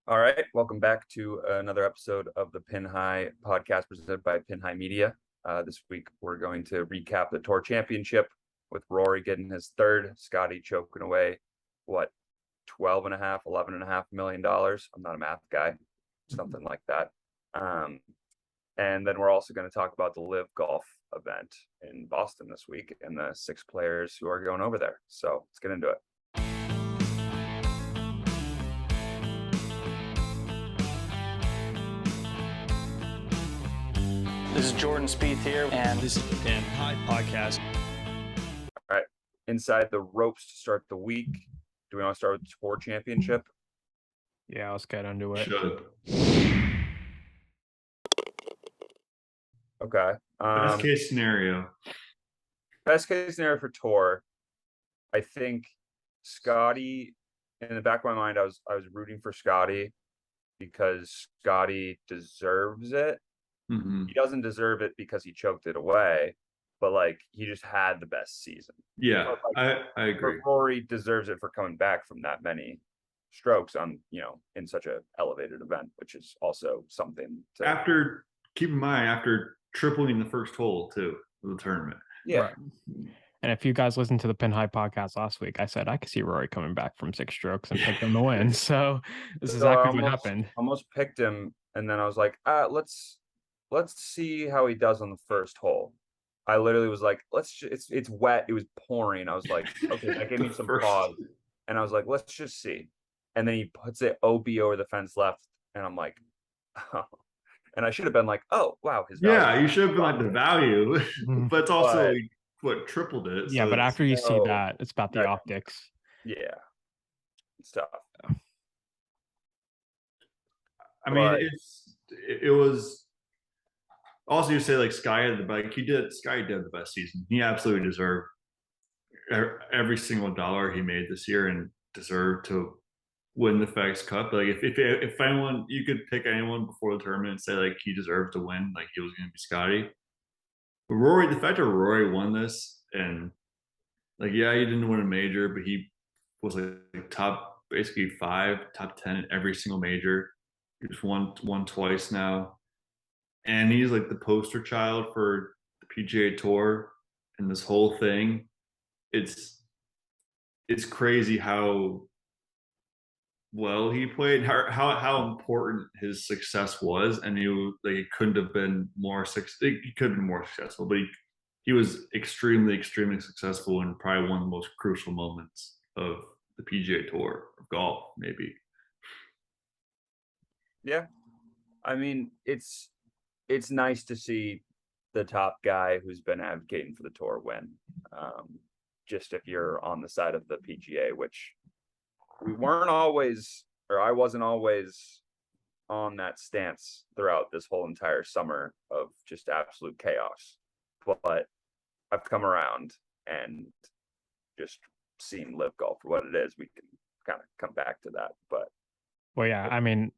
All right, welcome back to another episode of the Pin High podcast presented by Pin High Media. This week, we're going to recap the Tour Championship with Rory getting his third, Scotty choking away, what, 12 and a half, 11 and a half million dollars. I'm not a math guy, something like that. And then we're also going to talk about the LIV golf event in Boston this week and the 6 players who are going over there. So let's get into it. This is Jordan Spieth here, and this is the Pin High podcast. All right, inside the ropes to start the week. Do we want to start with the Tour Championship? Yeah, let's get into it. Should. Okay. Best case scenario. Best case scenario for Tour. I think Scotty. In the back of my mind, I was rooting for Scotty because Scotty deserves it. Mm-hmm. He doesn't deserve it because he choked it away, but like he just had the best season. Yeah, like, I agree. Rory deserves it for coming back from that many strokes on, in such a elevated event, which is also something to keep in mind after tripling the first hole too of the tournament. Yeah. Right. And if you guys listened to the Pin High podcast last week, I said I could see Rory coming back from 6 strokes and pick him to win. So this is exactly what happened. Almost picked him, and then I was like, let's see how he does on the first hole. I literally was like, it's wet. It was pouring. I was like, okay, that gave me some pause. And I was like, let's just see. And then he puts it OB over the fence left. And I'm like, oh. And I should have been like, oh, wow. His value. Yeah, you should have been like the value, but it's also what tripled it. Yeah, so but after you see that, it's about the optics. Yeah. It's tough. I mean, it was also you say like Sky had Sky did the best season. He absolutely deserved every single dollar he made this year and deserved to win the FedEx Cup. Like if anyone, you could pick anyone before the tournament and say like he deserved to win, like he was going to be Scotty. But Rory, the fact that Rory won this and like he didn't win a major, but he was like top 10 in every single major. He's won twice now. And he's like the poster child for the PGA Tour and this whole thing. It's crazy how well he played, how important his success was, and he couldn't have been more he could have been more successful, but he was extremely successful in probably one of the most crucial moments of the PGA Tour of golf, maybe. Yeah, I mean it's nice to see the top guy who's been advocating for the tour win. Just if you're on the side of the PGA, which we weren't always, or I wasn't always on that stance throughout this whole entire summer of just absolute chaos. But I've come around and just seen LIV golf for what it is. We can kind of come back to that. But well, yeah, I mean,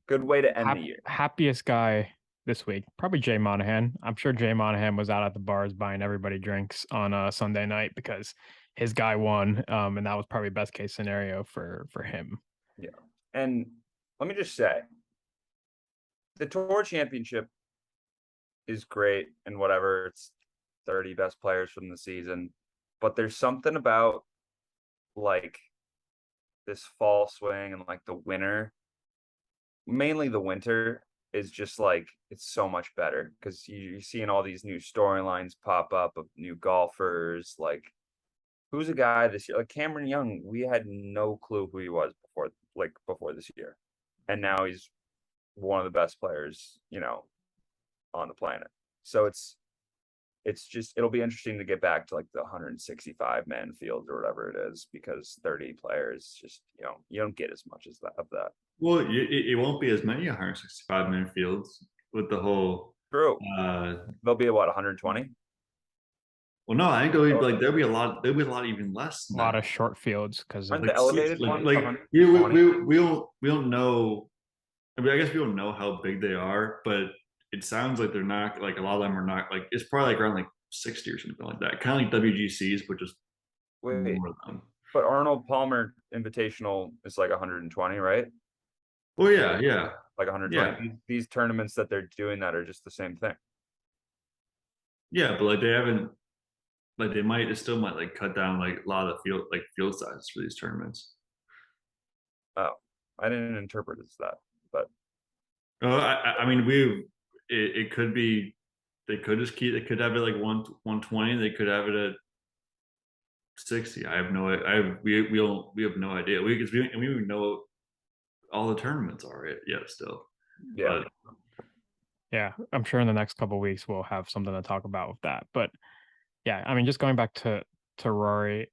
good way to end the year. Happiest guy this week, probably Jay Monahan. I'm sure Jay Monahan was out at the bars buying everybody drinks on a Sunday night because his guy won, and that was probably best case scenario for him. Yeah, and let me just say, the Tour Championship is great and whatever. It's 30 best players from the season, but there's something about like this fall swing and like the winter, mainly the winter, is just like it's so much better because you're seeing all these new storylines pop up of new golfers. Like, who's a guy this year like Cameron Young? We had no clue who he was before this year, and now he's one of the best players on the planet. So it'll be interesting to get back to like the 165 man field or whatever it is, because 30 players just you don't get as much as of that. Well, it won't be as many 165 man fields with the whole. True. There'll be what, 120? Well, no, I think there'll be a lot. There'll be a lot even less. A lot of short fields because the elevated ones. We don't know. I mean, I guess we don't know how big they are, but it sounds like they're not like a lot of them are not like it's probably like around like 60 or something like that. Kind of like WGCs, but just more of them. But Arnold Palmer Invitational is like 120, right? Oh yeah. Like 120. These tournaments that they're doing that are just the same thing. Yeah, but like they haven't, like they still might like cut down like a lot of the field sizes for these tournaments. Oh, I didn't interpret it as that, but I mean it could be, they could just keep, they could have it like 120, they could have it at 60. I have no, we have no idea. We don't even know all the tournaments are yet still. yeah. But Yeah, I'm sure in the next couple of weeks we'll have something to talk about with that. But yeah, I mean, just going back to Rory,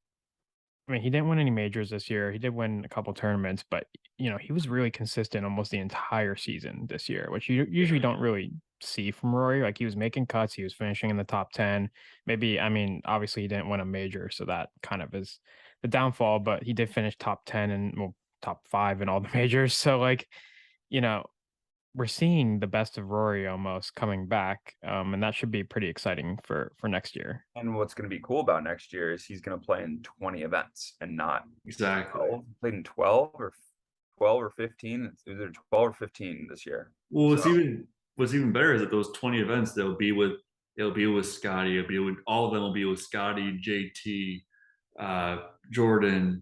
I mean, he didn't win any majors this year. He did win a couple tournaments, but he was really consistent almost the entire season this year, which you usually don't really see from Rory. Like he was making cuts, he was finishing in the top 10. Maybe, I mean, obviously he didn't win a major, so that kind of is the downfall, but he did finish top 10 and well, top 5 in all the majors. So like, you know, we're seeing the best of Rory almost coming back, and that should be pretty exciting for next year. And what's going to be cool about next year is he's going to play in 20 events and not exactly. 12. Played in 12 or 15. It's either 12 or 15 this year. Well, So, what's even better is that those 20 events, it'll be with Scotty, it'll be with all of them, will be with Scotty, JT, Jordan.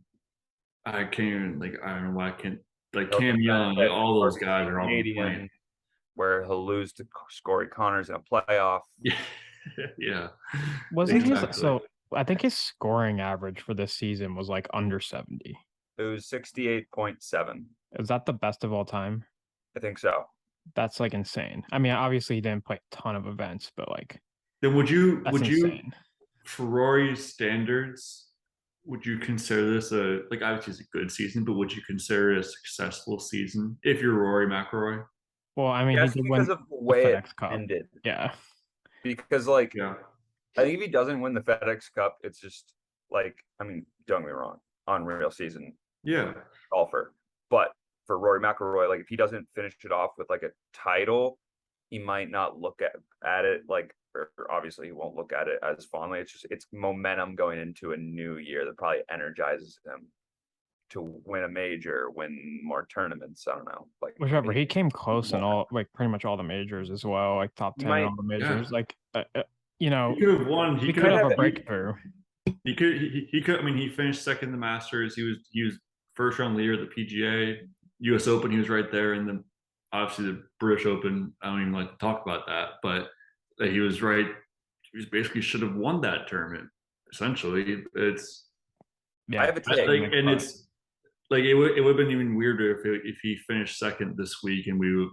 I can't even, like, I don't know why I can't, like Cam Young, like all those guys are all playing. Canadian, where he'll lose to Corey Connors in a playoff. Yeah, yeah. Wasn't his Exactly. so I think his scoring average for this season was like under 70. It was 68.7. Is that the best of all time? I think so. That's like insane. I mean, obviously he didn't play a ton of events, but like Then that's would you, insane. for Rory's standards, would you consider this a, like, obviously it's a good season, but would you consider it a successful season if you're Rory McIlroy? Well, I mean, Yes, he did because win of the the way it FedEx Cup. ended. Yeah. Because like Yeah. I think if he doesn't win the FedEx Cup, it's just like, I mean, don't get me wrong, unreal season Yeah. golfer. But for Rory McIlroy, like if he doesn't finish it off with like a title, he might not look at it like, or obviously he won't look at it as fondly. It's momentum going into a new year that probably energizes him to win a major, win more tournaments. I don't know, like Whichever. He came close in more. all, like pretty much all the majors as well, like top He 10 in might, all the Yeah. majors. Like, He could have won. he could have a breakthrough. He could. He could. I mean, he finished second in the Masters. He was first round leader of the PGA, U.S. Open. He was right there, and then obviously the British Open. I don't even like to talk about that, but he was right. He was basically should have won that tournament. Essentially, it's I have a take. like, and it's like it would have been even weirder if he finished second this week, and would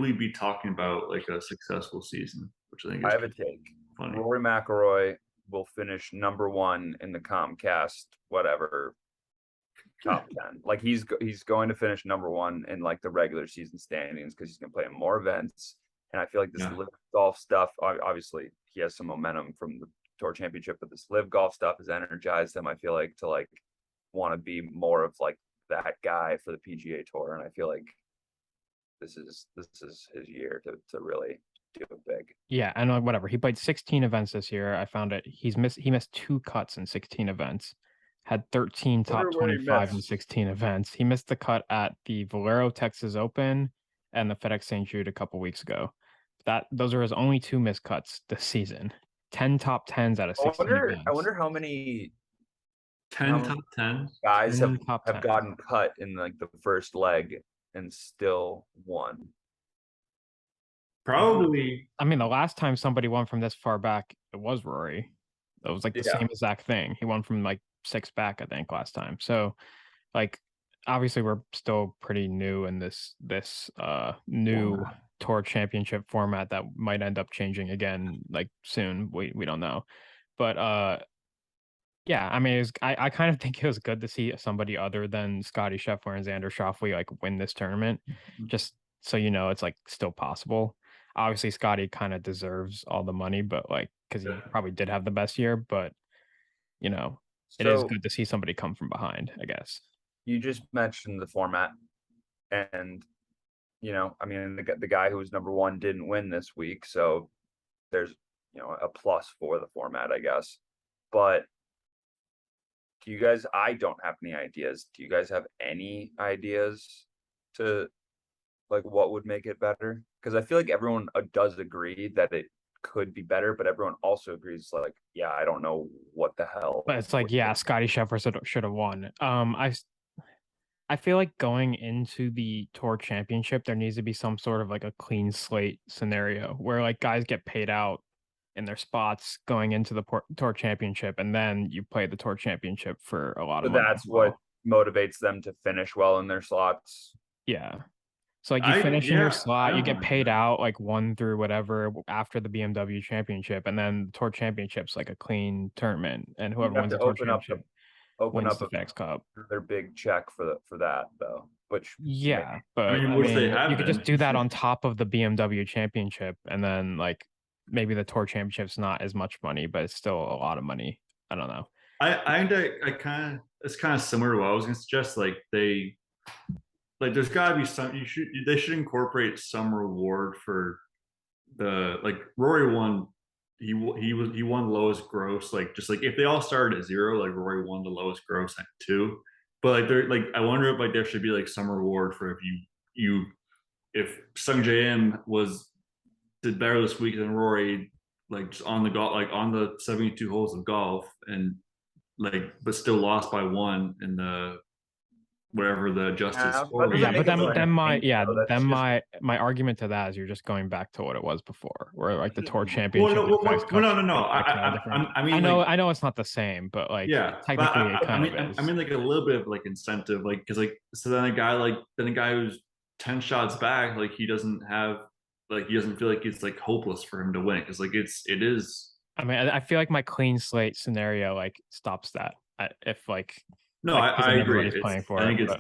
we be talking about like a successful season, which I think is I have a take. funny. Rory McIlroy will finish number 1 in the Comcast whatever top 10. Like he's going to finish number 1 in like the regular season standings because he's going to play in more events. And I feel like this Yeah. live golf stuff, obviously he has some momentum from the Tour Championship, but this live golf stuff has energized him. I feel like to like want to be more of like that guy for the PGA Tour, and I feel like this is his year to really do it big. Yeah, and whatever. He played 16 events this year. I found it. He missed 2 cuts in 16 events. Had 13 top Wonder where he 25 in missed. 16 events. He missed the cut at the Valero Texas Open and the FedEx St. Jude a couple weeks ago. Those are his only 2 missed cuts this season. 10 top 10s out of 16 events. I wonder how many 10 top 10 guys 10 have top 10. gotten cut in like the first leg and still won. Probably. I mean, the last time somebody won from this far back, it was Rory. It was like the Yeah. same exact thing. He won from like 6 back, I think, last time. So, like, obviously, we're still pretty new in this new Tour Championship format that might end up changing again, like soon. We don't know, but yeah. I mean, I kind of think it was good to see somebody other than Scotty Scheffler and Xander Schauffele like win this tournament, just so it's like still possible. Obviously, Scotty kind of deserves all the money, but like because he probably did have the best year, but it is So good to see somebody come from behind, I guess. you just mentioned the format, and I mean the guy who was number 1 didn't win this week, so there's a plus for the format, I guess. But Do you guys? I don't have any ideas. Do you guys have any ideas to like what would make it better? Because I feel like everyone does agree that it could be better, but everyone also agrees like, yeah, I don't know what the hell. But it's like, yeah, Scotty Scheffler should have won. I feel like going into the tour championship, there needs to be some sort of like a clean slate scenario where like guys get paid out in their spots going into the tour championship, and then you play the tour championship for a lot of money. That's what motivates them to finish well in their slots. Yeah. So like you finish in your slot, you get paid out like 1 through whatever after the BMW championship, and then the tour championship's like a clean tournament, and whoever wins the tour championship wins the FedEx Cup. Their big check for that though. Which yeah, but I mean, you could just do that on top of the BMW championship, and then like maybe the tour championship's not as much money, but it's still a lot of money. I don't know. I kind of, it's kind of similar to what I was gonna suggest. Like there's got to be they should incorporate some reward for like Rory won. He won lowest gross. Like just like if they all started at 0, like Rory won the lowest gross at 2. But like I wonder if like there should be like some reward for if Sung J.M. did better this week than Rory, like just on the 72 holes of golf, and like but still lost by 1 in the whatever the justice score. Yeah, but my argument to that is you're just going back to what it was before, where like the tour championship. No. I mean, I know it's not the same, but like technically it kind of is. I mean, like a little bit of like incentive, like because like so then a guy who's 10 shots back, like he doesn't feel like it's like hopeless for him to win, because like it is. I mean, I feel like my clean slate scenario like stops that if like. No, I agree. Playing for I think it's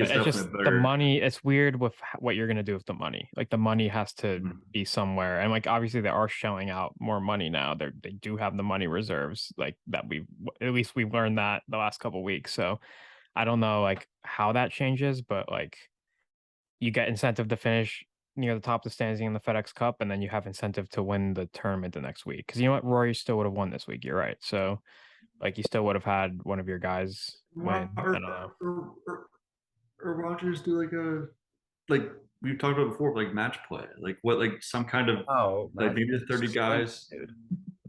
definitely just better. The money. It's weird with what you're gonna do with the money. Like the money has to be somewhere, and like obviously they are shelling out more money now. They do have the money reserves, like that. At least we've learned that the last couple of weeks. So I don't know like how that changes, but like you get incentive to finish near the top of the standings in the FedEx Cup, and then you have incentive to win the tournament the next week. Because you know what, Rory still would have won this week. You're right. So. Like you still would have had one of your guys win. I don't know. Or Rogers do like we've talked about before, like match play, like what, like some kind of like maybe the 30 guys,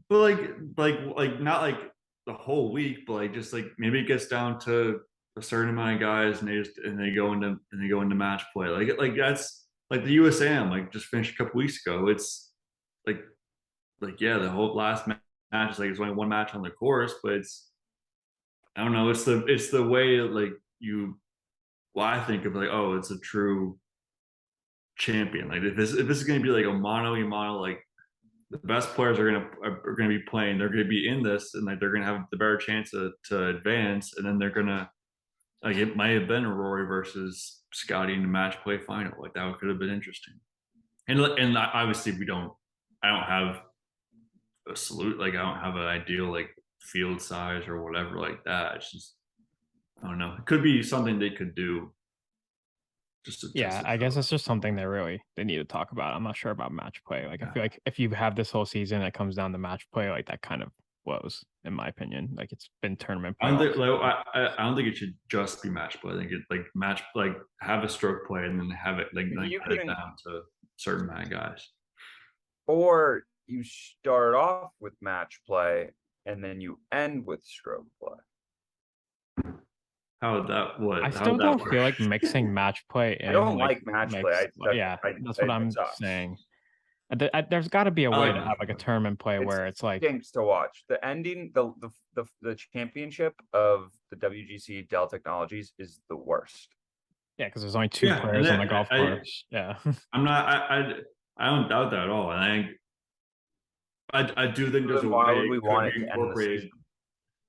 but like not like the whole week, but like just like maybe it gets down to a certain amount of guys, and they go into match play, like that's like the USAM like just finished a couple weeks ago. It's like yeah, the whole last match is like it's only 1 match on the course, but I don't know, it's the way like I think of like, oh, it's a true champion. Like if this is going to be like a mano a mano, like the best players are going to be playing, they're going to be in this, and like they're going to have the better chance to advance, and then they're going to like it might have been a Rory versus Scotty in the match play final. Like that could have been interesting. And obviously I don't have a salute, like I don't have an ideal like field size or whatever like that. It's just I don't know. It could be something they could do. I guess it's just something they need to talk about. I'm not sure about match play. Like I feel like if you have this whole season that comes down to match play, like that kind of blows, in my opinion. Like it's been tournament play. I don't think it should just be match play. I think it have a stroke play and then have it cut it down to certain amount of guys. Or you start off with match play and then you end with stroke play. How would that work? I still don't feel like mixing match play in. I don't like match play. That's what I'm saying. There's got to be a way to have like a tournament play where it's like games to watch. The ending, the championship of the WGC Dell Technologies is the worst. Yeah, because there's only 2 players on the golf course. Yeah, I don't doubt that at all. And I think I do think there's a why way would we want it to end the season?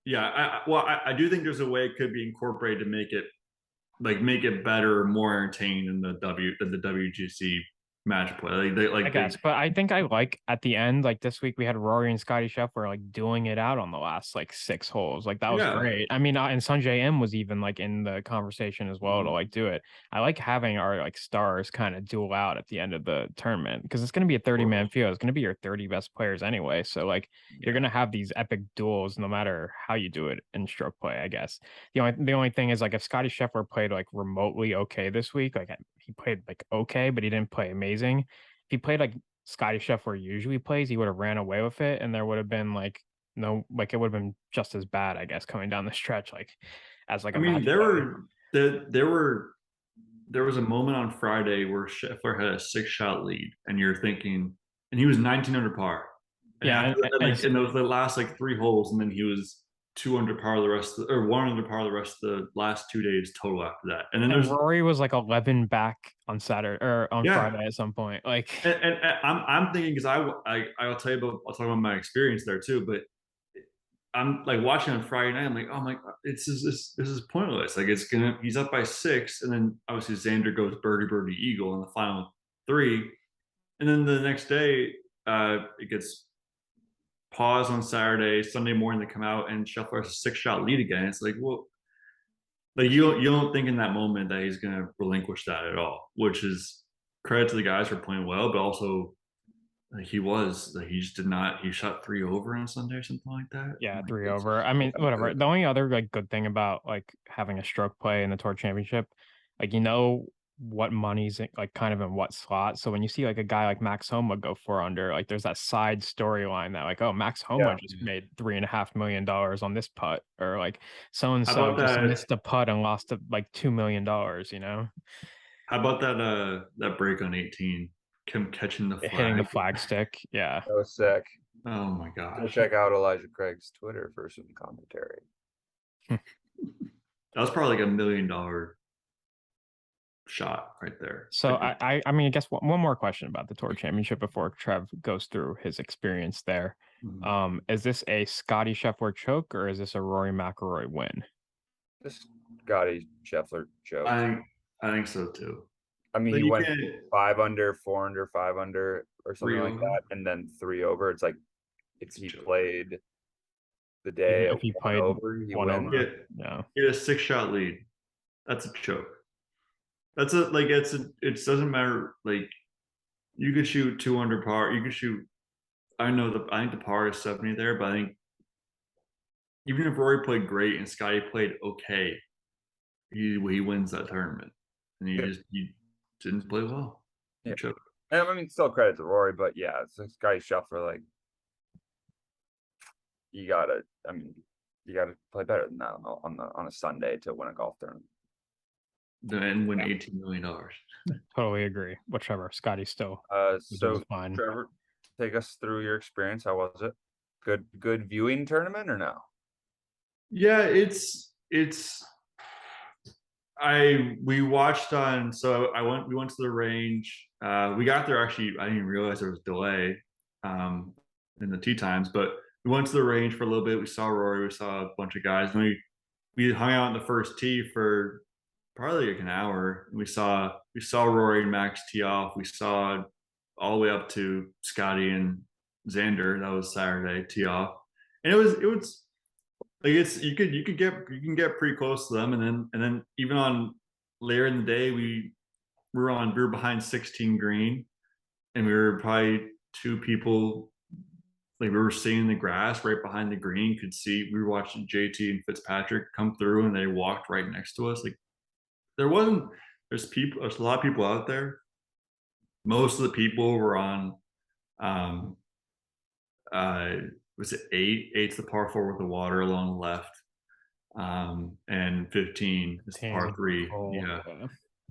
Yeah, I do think there's a way it could be incorporated to make it better, more entertaining than the WGC match play. I guess, but I think I like at the end, like this week we had Rory and Scotty Scheffler like doing it out on the last like 6 holes. Like that was great. I mean, and Sanjay M was even like in the conversation as well to like do it. I like having our like stars kind of duel out at the end of the tournament because it's going to be a 30-man field. It's going to be your 30 best players anyway. So like you're going to have these epic duels no matter how you do it in stroke play, I guess. The only thing is like if Scotty Scheffler played like remotely okay this week, like he played like okay, but he didn't play amazing. If he played like Scotty Scheffler usually plays, he would have ran away with it, and there would have been like no, like it would have been just as bad, I guess, coming down the stretch, like as like I mean, there was a moment on Friday where Scheffler had a 6-shot lead, and you're thinking, and he was 19 under par. And yeah, after that, like in those the last like 3 holes, and then he was 2 under par the rest of the, or 1 under par the rest of the last 2 days total after that. And then Rory was like 11 back on Saturday or on Friday at some point. Like, and I'm thinking because I'll tell you about I'll talk about my experience there too, but I'm like watching on Friday night. I'm like, oh my god, this is pointless. Like he's up by 6, and then obviously Xander goes birdie eagle in the final 3, and then the next day it gets paused on Saturday. Sunday morning they come out and Scheffler has a 6-shot lead again. It's like, well, like you don't think in that moment that he's going to relinquish that at all, which is credit to the guys for playing well, but also like he just did not. He shot 3 over on Sunday or something like that. Yeah, 3 over. I mean, whatever. The only other like good thing about like having a stroke play in the Tour Championship, like what money's like kind of in what slot. So when you see like a guy like Max Homa go 4 under, like there's that side storyline that like, oh, Max Homa just made $3.5 million on this putt, or like so and so just missed a putt and lost like $2 million. How about that break on 18? Him catching the flag. Hitting the flag stick. Yeah. That was sick. Oh my gosh. Go check out Elijah Craig's Twitter for some commentary. That was probably like $1 million shot right there. So I mean, I guess one more question about the Tour Championship before Trev goes through his experience there. Is this a Scotty Scheffler choke or is this a Rory McIlroy win? This Scotty Scheffler choke. I think so too. I mean, he went 5 under, 4 under, 5 under, or something like that, and then 3 over. It's like if he played the day if he played over, he wins. Yeah, he had a 6-shot lead. That's a choke. It doesn't matter. Like you could shoot 2 under par. You could shoot. I think the par is 70 there, but I think even if Rory played great and Scotty played okay, he wins that tournament, and he didn't play well. Yeah. And I mean, still credit to Rory, but yeah, it's like Scotty Scheffler. Like, you gotta play better than that on a Sunday to win a golf tournament. And win $18 million. Totally agree. Whichever, Scotty still. So fine. Trevor, take us through your experience. How was it? Good viewing tournament or no? Yeah, we watched on, so we went to the range. We got there actually, I didn't realize there was a delay in the tee times, but we went to the range for a little bit. We saw Rory, we saw a bunch of guys, and we hung out in the first tee for probably like an hour. We saw Rory and Max tee off. We saw all the way up to Scotty and Xander. That was Saturday tee off, and it was like you can get pretty close to them, and then even on later in the day we were behind 16 green, and we were probably 2 people, like we were seeing the grass right behind the green. We were watching JT and Fitzpatrick come through, and they walked right next to us. Like there's a lot of people out there. Most of the people were on was it 8? 8's the par 4 with the water along the left. And 15 is the par 3. Yeah.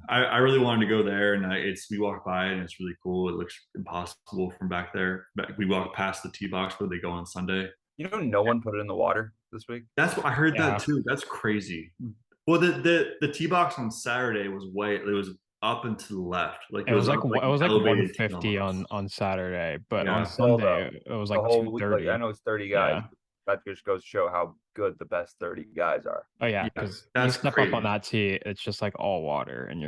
I really wanted to go there, and we walked by and it's really cool. It looks impossible from back there. We walked past the tee box where they go on Sunday. No one put it in the water this week. That's what I heard that too. That's crazy. Well, the tee box on Saturday was it was up and to the left. Like it was like 150 on Saturday, but on Sunday it was like 230. I know it's 30 guys. that just goes to show how good the best 30 guys are. Oh yeah, Yeah, because you that's step up on crazy. that tee, it's just like all water, and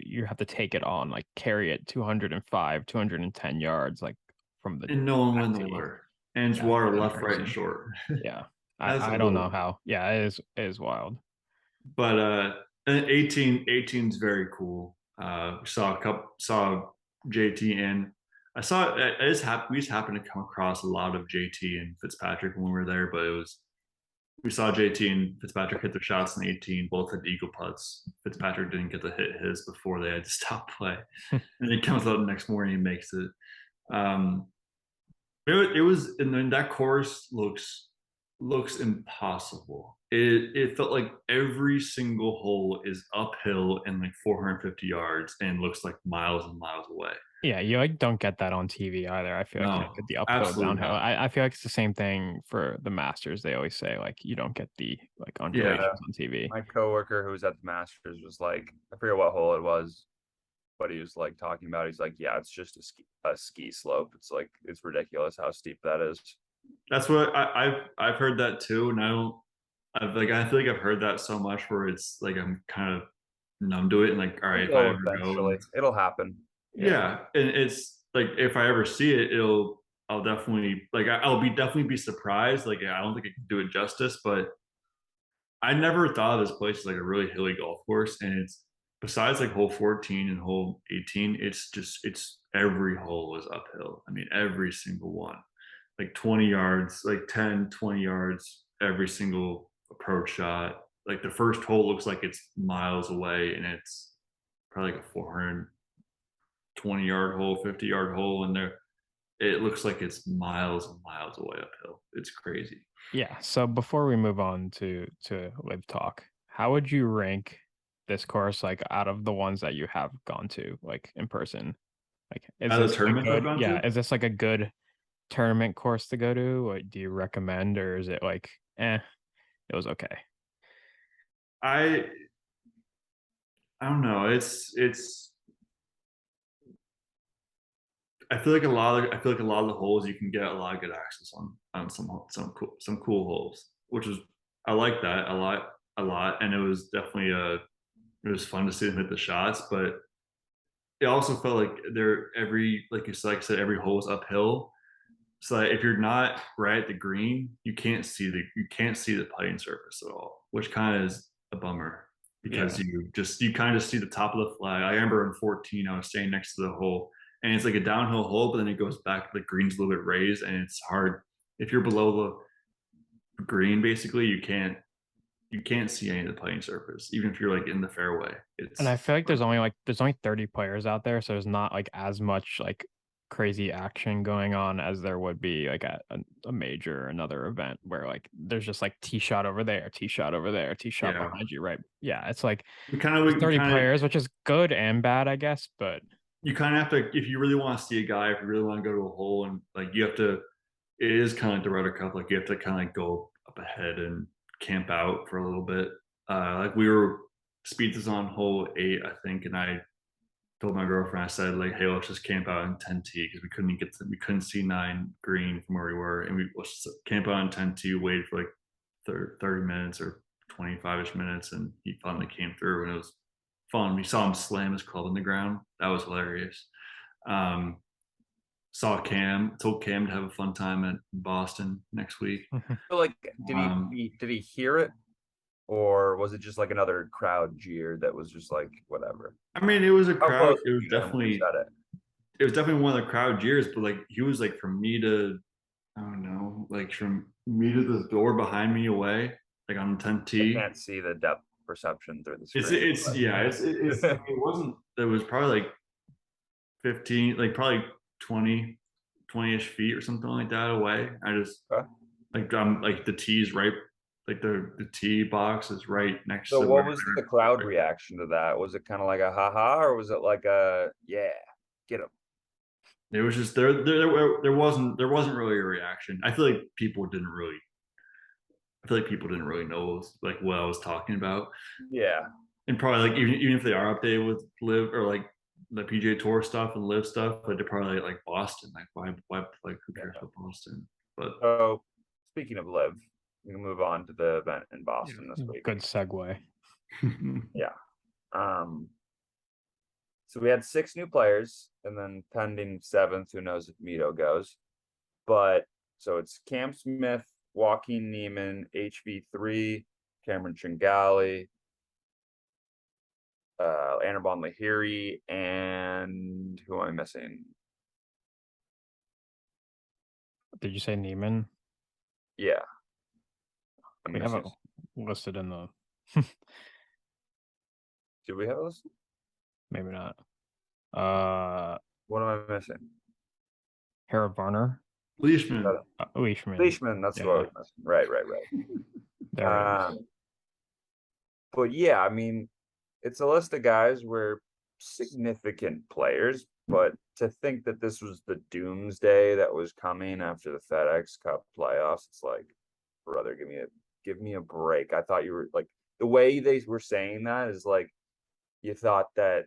you have to take it on, like carry it 205, 210 yards, like from the And no one went in the tee. water. And it's Yeah, water pretty left, right, and crazy. short. Yeah, That's I don't know unbelievable. how. Yeah, it is wild. But and 18 is very cool. Saw JT in. I saw we just happened to come across a lot of JT and Fitzpatrick when we were there, but we saw JT and Fitzpatrick hit their shots in 18, both had eagle putts. Fitzpatrick didn't get to hit his before they had to stop play. And he comes out the next morning and makes it. Um, it was, and then that course looks impossible. It felt like every single hole is uphill and like 450 yards and looks like miles and miles away. Yeah, you like don't get that on TV either. I feel like you don't No, get the uphill, absolutely downhill. not. I feel like it's the same thing for the Masters. They always say like you don't get the like Yeah. undulations on TV. My coworker who was at the Masters was like, I forget what hole it was, but he was like talking about. He's like, yeah, it's just a ski slope. It's like it's ridiculous how steep that is. That's what I've heard that too, and I feel like I've heard that so much where it's like I'm kind of numb to it, and like, all right, if I It'll ever go, eventually, it'll happen. yeah, and it's like if I ever see it, I'll definitely like I'll definitely be surprised. Like I don't think I can do it justice, but I never thought of this place as like a really hilly golf course, and it's besides like hole 14 and hole 18, it's every hole is uphill. I mean, every single one, like 20 yards, like 10, 20 yards, every single approach shot. Like the first hole looks like it's miles away, and it's probably like a 420-yard hole, 50-yard hole, and there it looks like it's miles and miles away uphill. It's crazy. Yeah. So before we move on to live talk, how would you rank this course like out of the ones that you have gone to like in person? Like is Out of the this a tournaments I've good gone yeah, to, is this like a good tournament course to go to? Or do you recommend or is it like it was okay? I I don't know. It's I feel like a lot of the holes you can get a lot of good access on some cool holes, which is I like that a lot, and it was definitely it was fun to see them hit the shots, but it also felt like they're every like I said, every hole is uphill. So that if you're not right at the green, you can't see the putting surface at all, which kind of is a bummer Yeah. because you kind of see the top of the flag. I remember in 14, I was staying next to the hole, and it's like a downhill hole, but then it goes back. The green's a little bit raised, and it's hard if you're below the green. Basically, you can't see any of the putting surface, even if you're like in the fairway. And I It's feel like there's only 30 players out there, so there's not like as much like crazy action going on as there would be like at a major or another event where like there's just like tee shot over there, tee shot over there, tee shot yeah. behind you, right? Yeah, it's like You kind there's of 30 players, which is good and bad, I guess, but you kind of have to if you really want to see a guy, if you really want to go to a hole, and like you have to. It is kind of like the Ryder Cup. Like you have to kind of like go up ahead and camp out for a little bit. Like we were Speed is on hole 8, I think, and I told my girlfriend, I said like, hey, let's just camp out in 10T because we couldn't see 9 green from where we were, and we let's camp out in 10T, wait for like 30 minutes or 25ish minutes, and he finally came through, and it was fun. We saw him slam his club in the ground. That was hilarious. Um, told Cam to have a fun time at Boston next week. So like, Um, did he hear it, or was it just like another crowd jeer that was just like whatever? I mean, it was a How crowd. close was he to him when he said it? It was definitely one of the crowd jeers, but like he was like from me to, I don't know, like from me to the door behind me away, like on 10 I T. can't see the depth perception through the It's screen. it's yeah, it's I mean, it wasn't. It was probably like 15, like probably 20-ish feet or something like that away. I just Okay. like I'm like the tee's right, like the tee box is right next So to what where was the crowd reaction to that? Was it kind of like a haha, or was it like a yeah, get him? it was just there wasn't really a reaction. I feel like people didn't really know like what I was talking about, Yeah, and probably like even if they are updated with live or like the PGA Tour stuff and live stuff, but they're probably like Boston, like why like who cares about Boston? But so speaking of LIV, we can move on to the event in Boston this week. Good segue. Yeah. So we had 6 new players, and then pending 7th, who knows if Mito goes. But so it's Cam Smith, Joaquin Niemann, HV3, Cameron Tringali, Anirban Lahiri, and who am I missing? Did you say Neiman? Yeah. We have it listed in the. Do we have a list? Maybe not. What am I missing? Hera Varner. Leishman. Leishman. Leishman, that's what I was missing. Right. There it is. But yeah, I mean, it's a list of guys where significant players, but to think that this was the doomsday that was coming after the FedEx Cup playoffs, it's like, brother, give me a break. I thought you were like, the way they were saying that is like, you thought that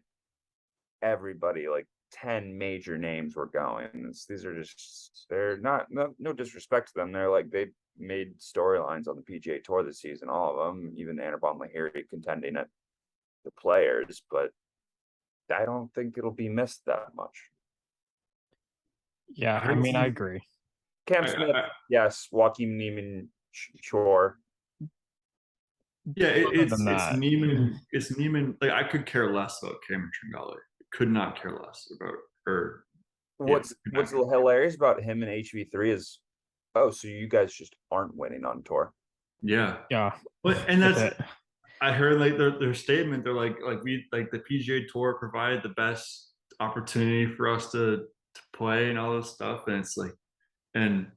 everybody, like 10 major names were going. These are just, they're not, no disrespect to them. They're like, they made storylines on the PGA Tour this season, all of them, even Anirban Lahiri contending at the players, but I don't think it'll be missed that much. Yeah, I mean, I agree. Cam Smith, yes. Joaquin Niemann, sure. Yeah, it's Niemann. It's Niemann. Like, I could care less about Cameron Tringali. Could not care less about her. What's hilarious about him and HV3 is, oh, so you guys just aren't winning on tour. Yeah. But and that's I heard like their statement. They're like we like the PGA Tour provided the best opportunity for us to play and all this stuff, and it's like, and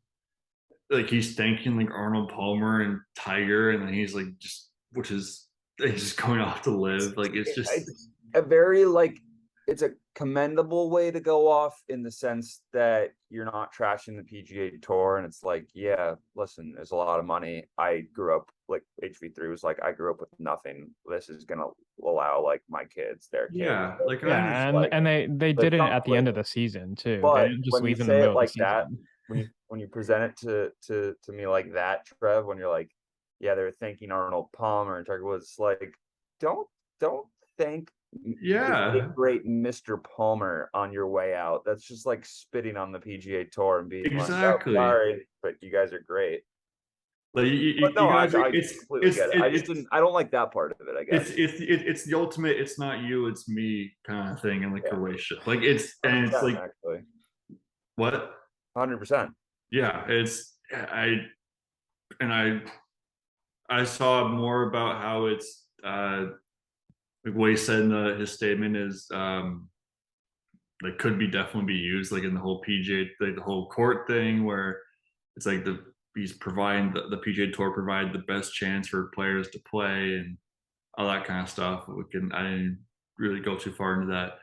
like he's thanking like Arnold Palmer and Tiger, and then he's like he's just going off to LIV. Like, it's just a very like, it's a commendable way to go off in the sense that you're not trashing the PGA Tour, and it's like, yeah, listen, there's a lot of money. I grew up, like HV3 was like, I grew up with nothing. This is gonna allow like my kids, their kids. Yeah, like, yeah, and they did it at the end of the season too. But they didn't just when leave you in the say middle it like of the that, season. when you present it to me like that, Trev, when you're like, yeah, they're thanking Arnold Palmer and Tiger Woods, like, don't thank the great Mr. Palmer on your way out. That's just like spitting on the PGA Tour and being exactly like, oh, sorry, but you guys are great. Like, I completely get it. I don't like that part of it, I guess. It's the ultimate it's not you, it's me kind of thing in like a relationship. Like, it's like actually. What? 100%. Yeah, I saw more about how it's like what he said in his statement is like could be definitely be used like in the whole PGA, like the whole court thing, where it's like he's providing the PGA Tour provided the best chance for players to play and all that kind of stuff. I didn't really go too far into that,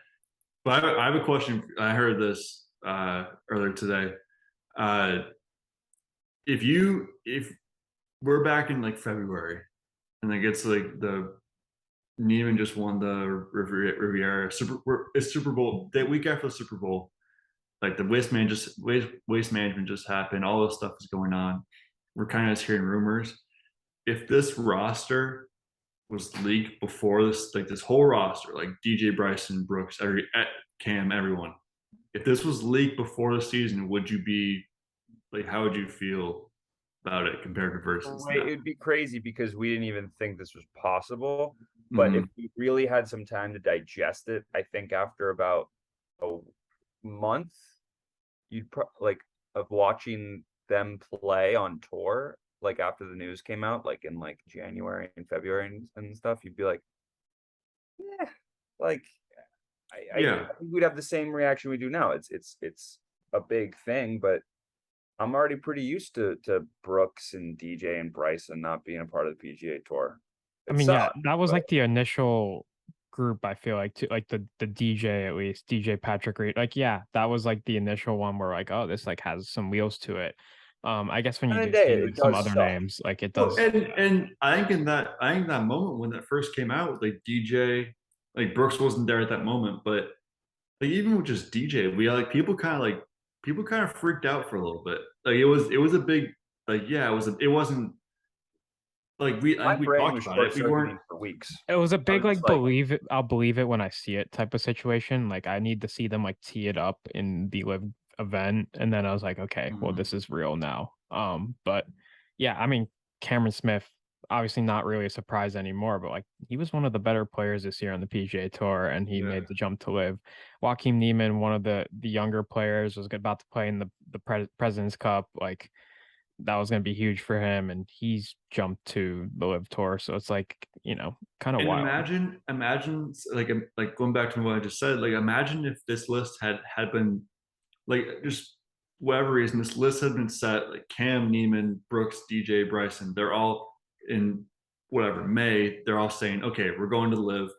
but I have a question. I heard this earlier today. If we're back in like February and it gets like the Neiman just won the Riviera Super Bowl that week after the Super Bowl, like the waste management just happened, all this stuff is going on, we're kind of just hearing rumors. If this roster was leaked before this, like this whole roster, like DJ, Bryson, Brooks, Cam, everyone, if this was leaked before the season, would you be like, how would you feel about it compared to versus it would be crazy because we didn't even think this was possible. But if we really had some time to digest it, I think after about a month, you'd like of watching them play on tour, like after the news came out, like in like January and February and stuff, you'd be like, yeah, like I think we'd have the same reaction we do now. It's a big thing, but I'm already pretty used to Brooks and DJ and Bryson not being a part of the PGA Tour. I mean, yeah, that was like the initial group. I feel like, like the DJ, at least DJ Patrick Reed. Like, yeah, that was like the initial one where like, oh, this like has some wheels to it. I guess when you do see like, some other names, like it does. And I think that moment when that first came out, like DJ, like Brooks wasn't there at that moment, but like even with just DJ, we like people kind of freaked out for a little bit. Like it was a big like, yeah, it wasn't like we My brain talked was about it. We weren't. for weeks. It was a big was like like- believe it. I'll believe it when I see it type of situation. Like I need to see them like tee it up in the live event, and then I was like, okay, well this is real now. But yeah, I mean Cameron Smith, obviously not really a surprise anymore, but like he was one of the better players this year on the PGA Tour, and he made the jump to live. Joaquin Niemann, one of the younger players, was about to play in the President's Cup. Like that was going to be huge for him, and he's jumped to the live tour. So it's like, kind of And wild. imagine like going back to what I just said, like imagine if this list had been like just whatever reason this list had been set, like Cam, Neiman, Brooks, DJ, Bryson, they're all in whatever May, they're all saying, okay, we're going to live,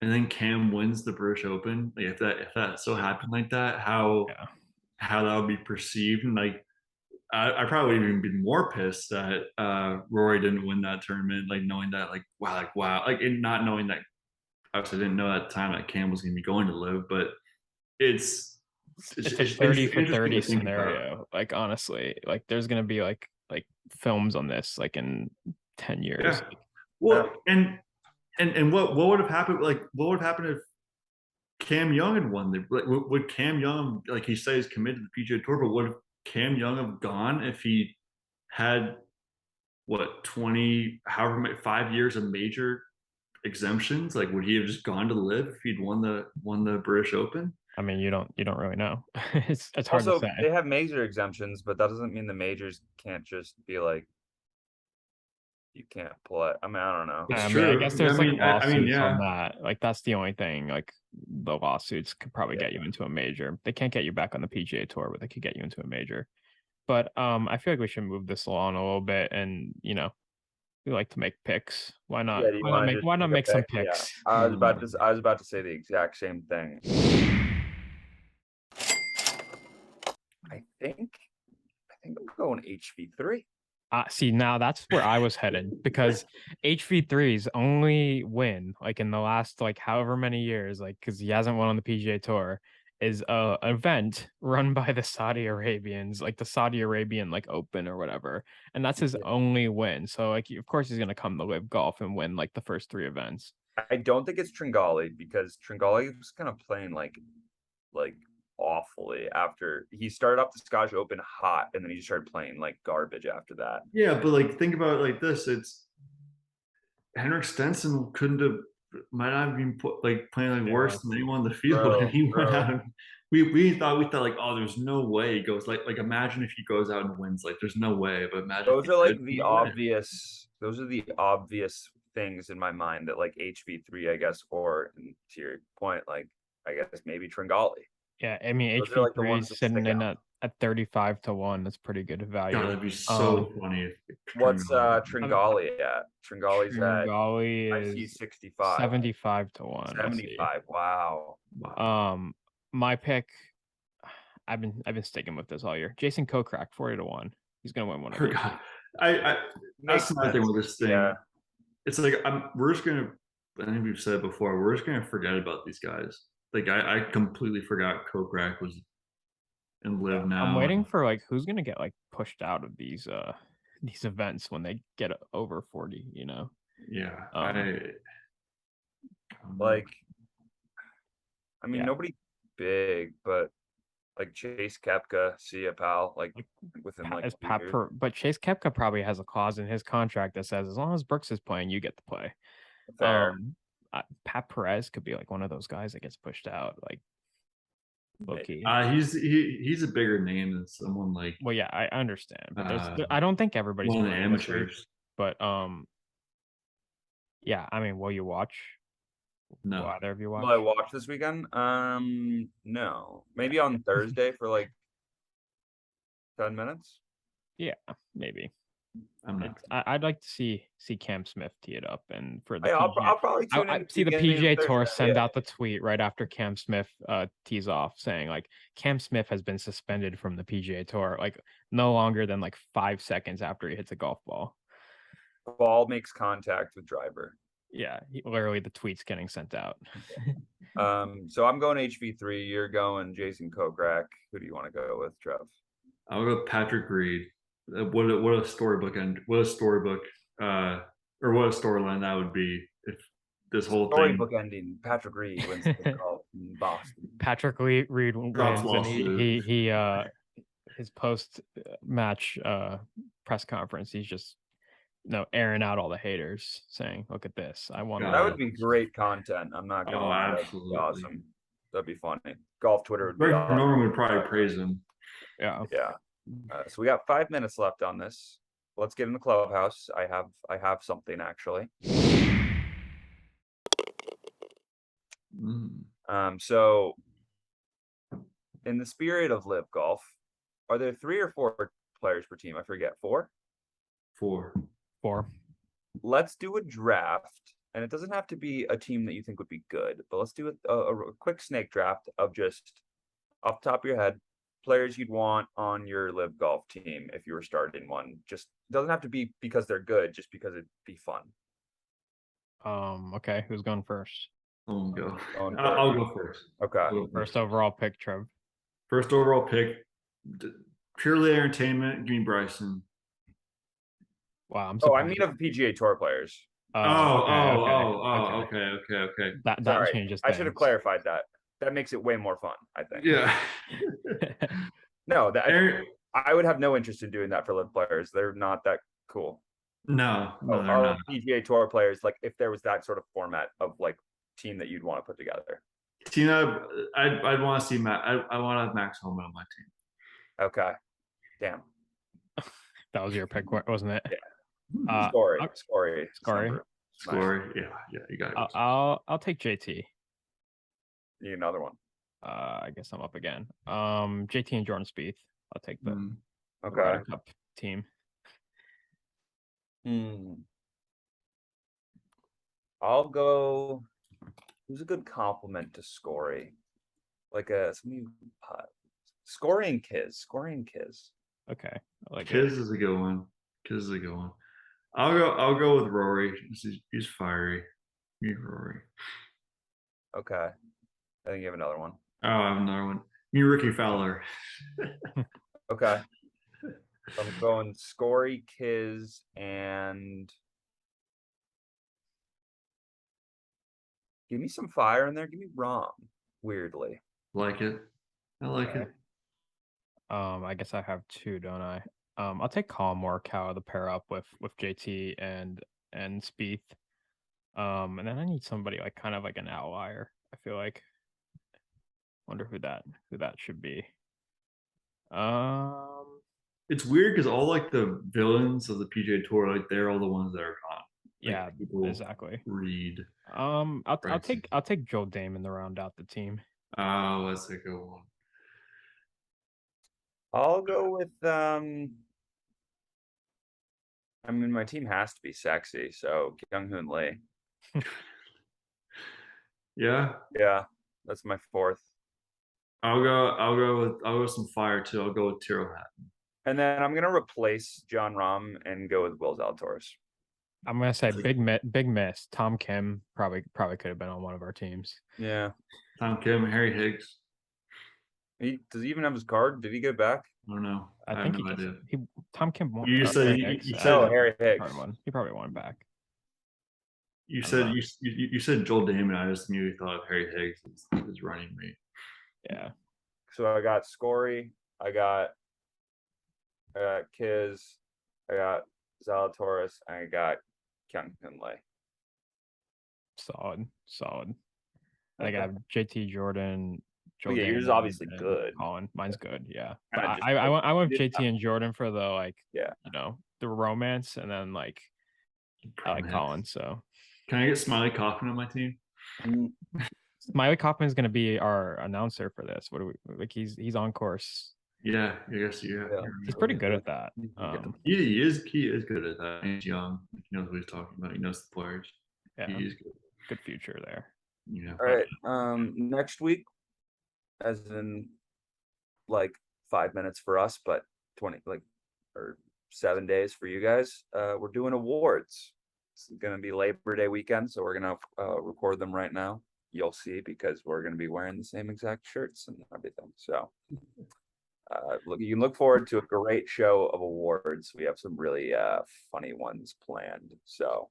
and then Cam wins the British Open. Like if that so happened like that, how that would be perceived, and like I probably would even be more pissed that Rory didn't win that tournament, like knowing that, like wow, like not knowing that. Obviously, I didn't know at the time that Cam was going to be going to live, but it's a 30 for 30 about. scenario. Like honestly, like there's gonna be like films on this like in 10 years. Yeah. Well, and what would have happened? Like what would have happened if Cam Young had won? Like, would Cam Young, like he says, committed to the PGA Tour, but would Cam Young have gone if he had what 20, however many 5 years of major exemptions? Like would he have just gone to live if he'd won the British Open? I mean, you don't really know. It's hard Also, to say. they have major exemptions, but that doesn't mean the majors can't just be like, you can't play. I mean, I don't know. It's I true. guess there's like lawsuits yeah. on that. Like that's the only thing. Like the lawsuits could probably get you into a major. They can't get you back on the PGA Tour, but they could get you into a major. But I feel like we should move this along a little bit, and we like to make picks. Why not? Yeah, why not make some picks? Yeah. I was about to say the exact same thing. I think I'm going HV3. See, now that's where I was headed, because HV3's only win, like in the last like however many years, like because he hasn't won on the PGA Tour, is a event run by the Saudi Arabians, like the Saudi Arabian like Open or whatever, and that's his only win. So like, of course, he's gonna come to Live Golf and win like the first 3 events. I don't think it's Tringali, because Tringali was kind of playing like awfully after he started off the Scottish Open hot, and then he just started playing like garbage after that. Yeah, but like think about it like this: it's Henrik Stenson might not have been playing like worse than anyone in the field, and he went out. And we thought like, oh, there's no way he goes like imagine if he goes out and wins, like there's no way. But imagine those are like the obvious. Those are the obvious things in my mind that like HV3, I guess, or to your point, like I guess maybe Tringali. Yeah, I mean HV3 is sitting in at 35 to 1. That's pretty good value. God, that'd be so funny. What's Tringali at? Tringali's at Tringali is 65. 75 to 1. 75. Wow. My pick, I've been sticking with this all year. Jason Kokrak, 40 to 1. He's gonna win one of these. That's my thing with this thing. Yeah. It's like we're just gonna. I think we've said it before. We're just gonna forget about these guys. Like I completely forgot Kokrak was in Live now. I'm waiting for like who's gonna get like pushed out of these events when they get over 40. Yeah. I mean, nobody big, but like Chase Koepka, see ya, pal. Like within like but Chase Koepka probably has a clause in his contract that says as long as Brooks is playing, you get to play. Fair. Pat Perez could be like one of those guys that gets pushed out, like low-key. He's a bigger name than someone like. Well, yeah, I understand, but I don't think everybody's one of the amateurs. But yeah, I mean, will you watch? No. Will either of you watch? Will I watch this weekend? No. Maybe on Thursday for like 10 minutes. Yeah, maybe. I'm not. I'd like to see Cam Smith tee it up, and for the I'll probably tune in see the PGA Tour Thursday, send out the tweet right after Cam Smith tees off, saying like Cam Smith has been suspended from the PGA Tour, like no longer than like 5 seconds after he hits a golf ball. Ball makes contact with driver. Yeah, literally the tweet's getting sent out. So I'm going HV3. You're going Jason Kokrak. Who do you want to go with, Trev? I'll go Patrick Reed. what a storybook what a storybook or what a storyline that would be if this whole Storybook thing ending. Patrick Reed wins the golf in Boston. Patrick Reed drops wins, and lawsuit. he his post match press conference, he's just airing out all the haters, saying, "Look at this, I won." That would be great content. I'm not gonna lie. That'd be absolutely awesome. That'd be funny. Golf Twitter would be Greg awesome. Norman would probably praise him. Yeah. So we got 5 minutes left on this. Let's get in the clubhouse. I have something actually. So in the spirit of live golf, are there 3 or 4 players per team? I forget. 4? 4. Let's do a draft, and it doesn't have to be a team that you think would be good, but let's do a quick snake draft of just off the top of your head players you'd want on your live golf team if you were starting one. Just doesn't have to be because they're good, just because it'd be fun. Okay, who's going first? I'll go. Going I'll go first. Okay. I'll go First overall pick, Trev. First overall pick, purely entertainment. Give me Bryson. Wow, I'm Oh, I surprised. mean of PGA Tour players. Okay. That changes I should have things. clarified that. That makes it way more fun, I think. Yeah. No, I would have no interest in doing that for live players. They're not that cool. No, they're Our not. PGA Tour players, like if there was that sort of format of like team that you'd want to put together. Tina, I'd want to see Matt. I want to have Max Homa on my team. Okay. Damn. That was your pick, wasn't it? Yeah. Scory. Yeah, you got it. I'll take JT. Need another one. I guess I'm up again. JT and Jordan Spieth. I'll take the Okay. Ryder Cup team. I'll go. Who's a good compliment to Scory? Like Scory and Kiz. Okay. I like Kiz is a good one. I'll go with Rory. He's fiery. Me Rory. Okay. I think you have another one. Oh, I have another one. Me Ricky Fowler. Okay. I'm going Scory, Kiz, and give me some fire in there. Give me Rom. Weirdly. Like it. I like it. I guess I have 2, don't I? I'll take Colin Morikawa to pair up with JT and Spieth. And then I need somebody like kind of like an outlier. I feel like. Wonder who that should be. It's weird because all like the villains of the PGA Tour, like they're all the ones that are hot. Yeah, exactly. Reed. I'll take Joel Damon to round out the team. Oh, that's a good one. I'll go with I mean, my team has to be sexy, so Kyung-Hoon Lee. Yeah, that's my 4th. I'll go with some fire too. I'll go with Tyrrell Hatton. And then I'm gonna replace John Rahm and go with Will Zalatoris. I'm gonna say big miss. Tom Kim probably could have been on one of our teams. Yeah. Tom Kim, Harry Higgs. Does he even have his card? Did he get it back? I don't know. I think have no idea. Tom Kim won. You said Harry Higgs. He probably won back. You said Joel Damon. I just immediately thought of Harry Higgs as running mate. Yeah. So I got Scory, I got Kiz, I got Zalatoris, and I got Kyung-Hoon Lee. Solid. I think I have JT Jordan. Well, yeah, yours is obviously good. Colin, mine's good. Yeah, but I went JT and Jordan for the the romance, and then I like Colin. So can I get Smiley Kaufman on my team? Smiley Kaufman is going to be our announcer for this. What do we like? He's on course. Yeah, I guess yeah. He's pretty good at that. He is good at that. He's young. He knows what he's talking about. He knows the players. Yeah, he is good. Good future there. Yeah. All right. Next week, as in 5 minutes for us, but 20 or 7 days for you guys. We're doing awards. It's gonna be Labor Day weekend, so we're gonna record them right now. You'll see because we're gonna be wearing the same exact shirts and everything. So You can look forward to a great show of awards. We have some really funny ones planned. So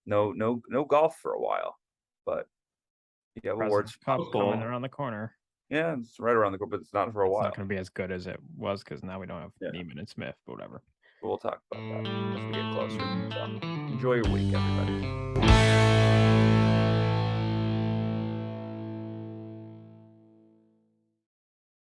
no golf for a while, but you have awards. President's Cup Football. coming around the corner. Yeah, it's right around the corner, but it's not for a It's while. not going to be as good as it was because now we don't have Yeah. Neiman and Smith, but whatever. We'll talk about that as we get closer. So enjoy your week, everybody.